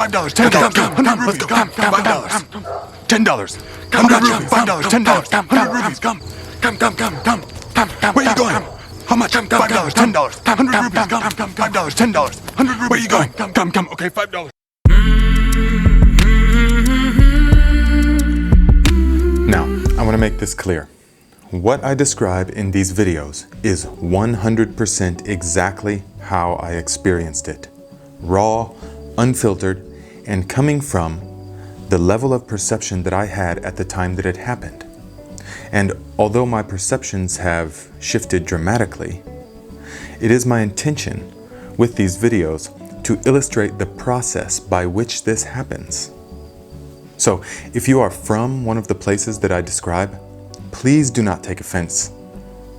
$5, $10, 100 rupees, come, $5, $10, $100 rupees, $5, $10, 100 rupees, come, where you going? How much? $5, $10, 100 rupees, come, $5, $10, 100 rupees, where you going? Come, okay, $5. Now, I want to make this clear. What I describe in these videos is 100% exactly how I experienced it. Raw, unfiltered, and coming from the level of perception that I had at the time that it happened. And although my perceptions have shifted dramatically, it is my intention with these videos to illustrate the process by which this happens. So, if you are from one of the places that I describe, please do not take offense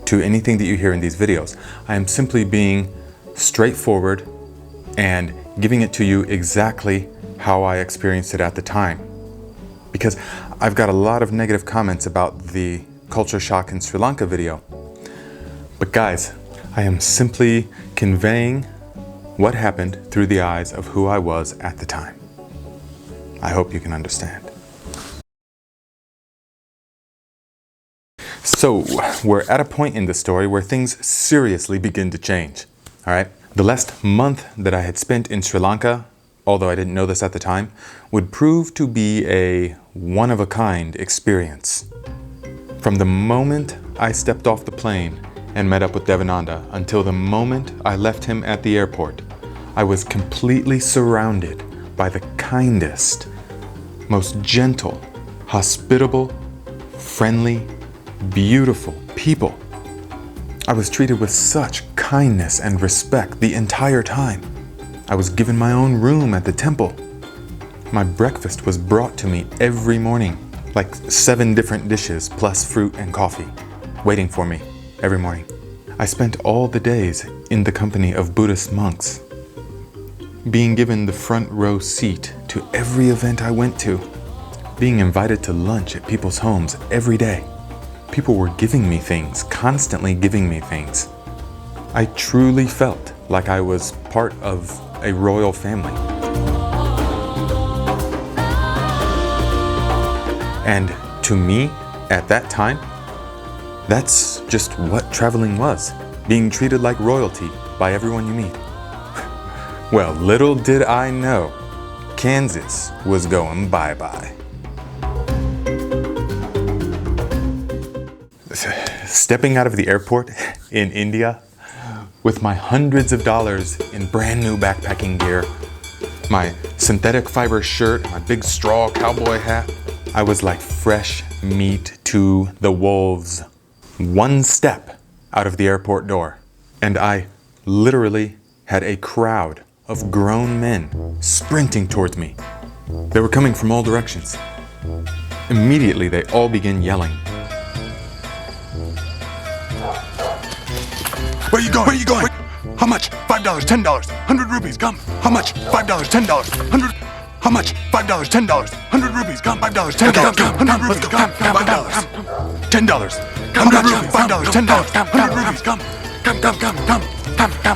to anything that you hear in these videos. I am simply being straightforward and giving it to you exactly how I experienced it at the time. Because I've got a lot of negative comments about the culture shock in Sri Lanka video. But guys, I am simply conveying what happened through the eyes of who I was at the time. I hope you can understand. So, we're at a point in the story where things seriously begin to change, all right? The last month that I had spent in Sri Lanka, although I didn't know this at the time, would prove to be a one-of-a-kind experience. From the moment I stepped off the plane and met up with Devananda until the moment I left him at the airport, I was completely surrounded by the kindest, most gentle, hospitable, friendly, beautiful people. I was treated with such kindness and respect the entire time. I was given my own room at the temple. My breakfast was brought to me every morning, like 7 different dishes plus fruit and coffee, waiting for me every morning. I spent all the days in the company of Buddhist monks, being given the front row seat to every event I went to, being invited to lunch at people's homes every day. People were giving me things, constantly giving me things. I truly felt like I was part of a royal family. And to me, at that time, that's just what traveling was, being treated like royalty by everyone you meet. Well, little did I know, Kansas was going bye-bye. Stepping out of the airport in India with my hundreds of dollars in brand new backpacking gear, my synthetic fiber shirt, my big straw cowboy hat, I was like fresh meat to the wolves. One step out of the airport door, and I literally had a crowd of grown men sprinting towards me. They were coming from all directions. Immediately, they all began yelling. Where you going? Where you going? How much? $5, $10, 100 rupees, come. How much? $5, $10, 100. How much? $5, $10, 100 rupees, come. $5, $10, 100 rupees, come. $5, $10, 100 rupees, $5, $10, 100 rupees, come.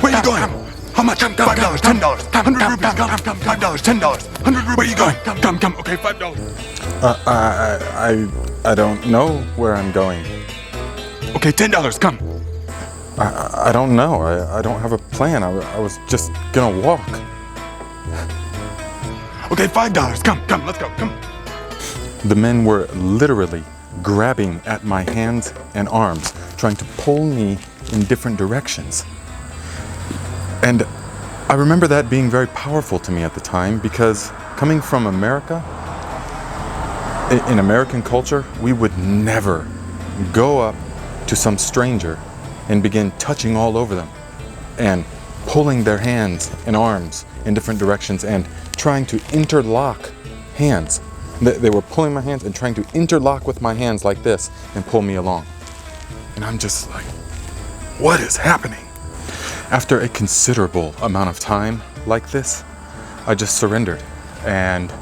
Where you going? How much? $5, $10, 100 rupees, come. $5, $10, 100 rupees, where you going? Come, okay, $5. I don't know where I'm going. Okay, $10, come. I don't know. I don't have a plan. I was just gonna walk. Okay, $5, come, let's go, come. The men were literally grabbing at my hands and arms, trying to pull me in different directions. And I remember that being very powerful to me at the time, because coming from America, in American culture, we would never go up to some stranger and begin touching all over them and pulling their hands and arms in different directions and trying to interlock hands. They were pulling my hands and trying to interlock with my hands like this and pull me along. And I'm just like, what is happening? After a considerable amount of time like this, I just surrendered, and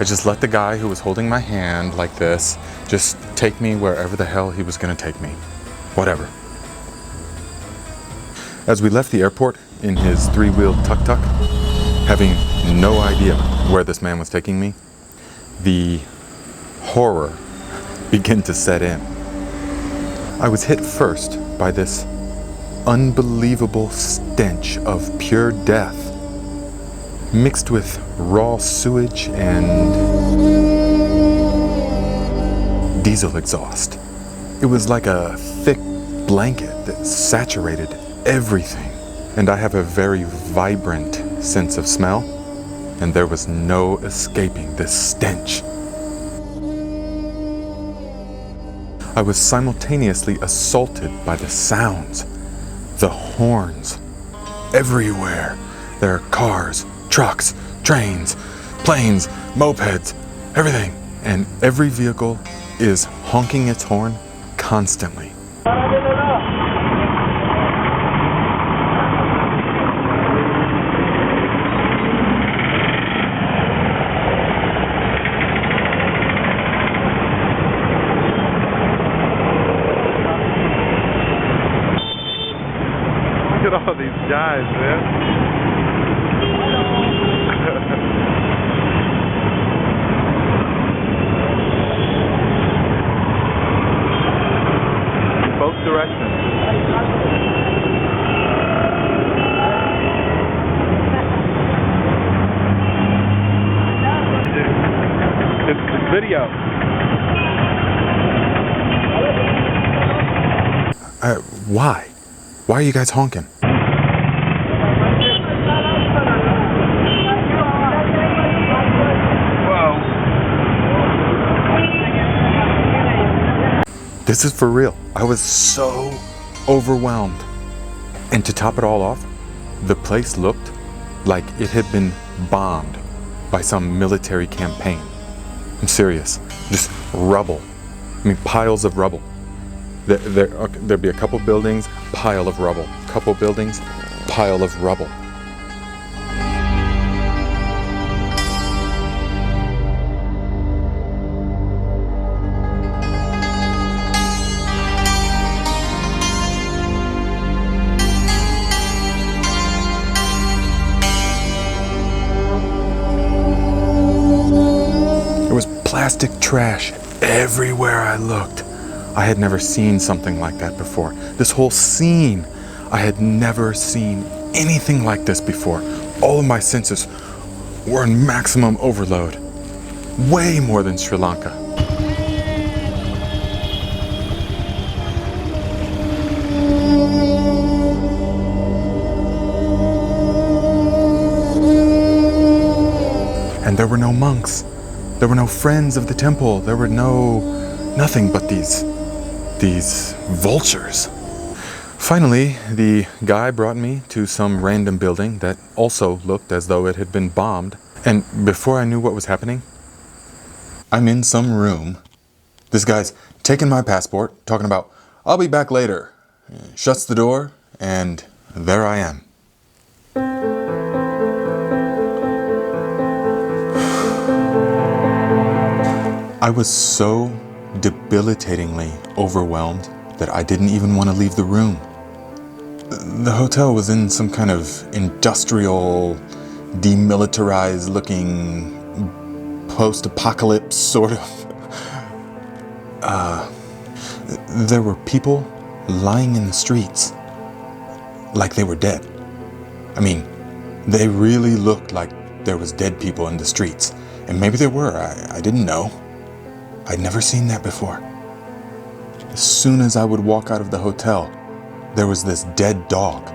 I just let the guy who was holding my hand like this just take me wherever the hell he was gonna take me. Whatever. As we left the airport in his 3-wheeled tuk-tuk, having no idea where this man was taking me, the horror began to set in. I was hit first by this unbelievable stench of pure death, mixed with raw sewage and diesel exhaust. It was like a thick blanket that saturated everything. And I have a very vibrant sense of smell, and there was no escaping this stench. I was simultaneously assaulted by the sounds, the horns, everywhere. There are cars, trucks, trains, planes, mopeds, everything. And every vehicle is honking its horn constantly. Look at all these guys, man. In both directions. It's video. Why? Why are you guys honking? This is for real. I was so overwhelmed. And to top it all off, the place looked like it had been bombed by some military campaign. I'm serious. Just rubble. I mean, piles of rubble. There'd be a couple buildings, pile of rubble. Couple buildings, pile of rubble. There was plastic trash everywhere I looked. I had never seen something like that before. This whole scene, I had never seen anything like this before. All of my senses were in maximum overload. Way more than Sri Lanka. And there were no monks. There were no friends of the temple. There were nothing but these vultures. Finally, the guy brought me to some random building that also looked as though it had been bombed. And before I knew what was happening, I'm in some room. This guy's taking my passport, talking about, "I'll be back later." Shuts the door, and there I am. I was so debilitatingly overwhelmed that I didn't even want to leave the room. The hotel was in some kind of industrial, demilitarized looking post-apocalypse sort of. There were people lying in the streets like they were dead. I mean, they really looked like there was dead people in the streets. And maybe there were, I didn't know. I'd never seen that before. As soon as I would walk out of the hotel, there was this dead dog.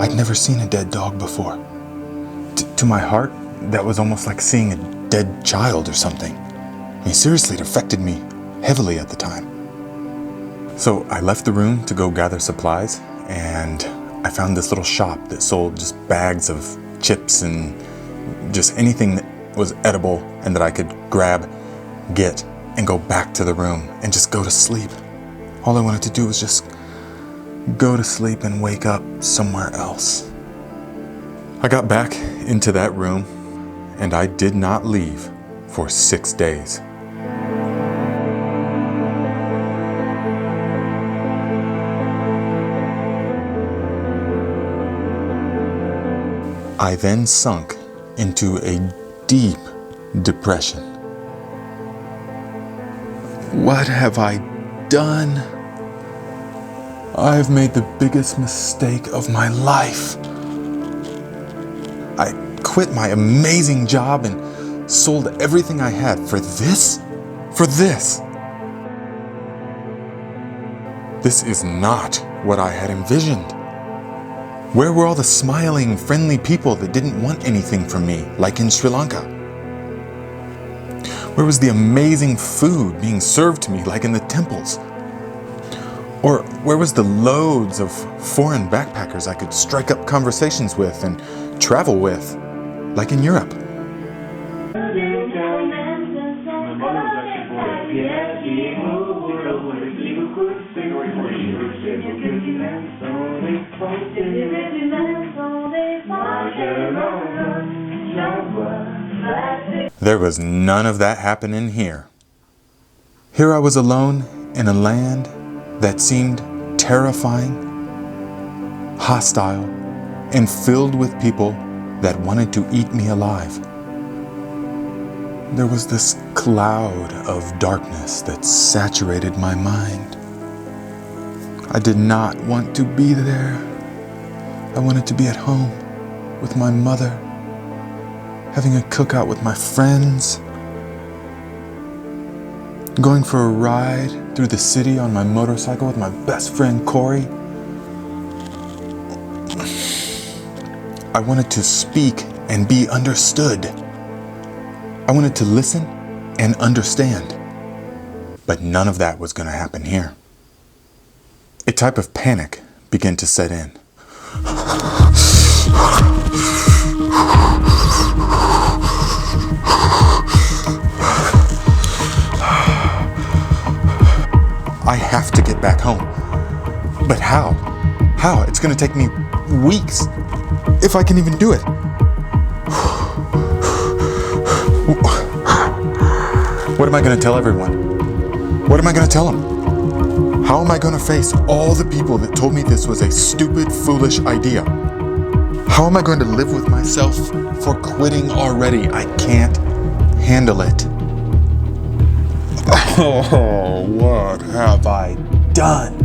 I'd never seen a dead dog before. To my heart, that was almost like seeing a dead child or something. I mean, seriously, it affected me heavily at the time. So I left the room to go gather supplies, and I found this little shop that sold just bags of chips and just anything that was edible and that I could grab, get, and go back to the room and just go to sleep. All I wanted to do was just go to sleep and wake up somewhere else. I got back into that room and I did not leave for 6 days. I then sunk into a deep depression. What have I done? I've made the biggest mistake of my life. I quit my amazing job and sold everything I had for this? For this? This is not what I had envisioned. Where were all the smiling, friendly people that didn't want anything from me, like in Sri Lanka? Where was the amazing food being served to me, like in the temples? Or where was the loads of foreign backpackers I could strike up conversations with and travel with, like in Europe? There was none of that happening here. Here I was alone in a land that seemed terrifying, hostile, and filled with people that wanted to eat me alive. There was this cloud of darkness that saturated my mind. I did not want to be there. I wanted to be at home with my mother, having a cookout with my friends, going for a ride through the city on my motorcycle with my best friend Corey. I wanted to speak and be understood. I wanted to listen and understand. But none of that was going to happen here. A type of panic began to set in. I have to get back home. But how? How? It's going to take me weeks, if I can even do it. What am I going to tell everyone? What am I going to tell them? How am I going to face all the people that told me this was a stupid, foolish idea? How am I going to live with myself for quitting already? I can't handle it. Oh, what have I done?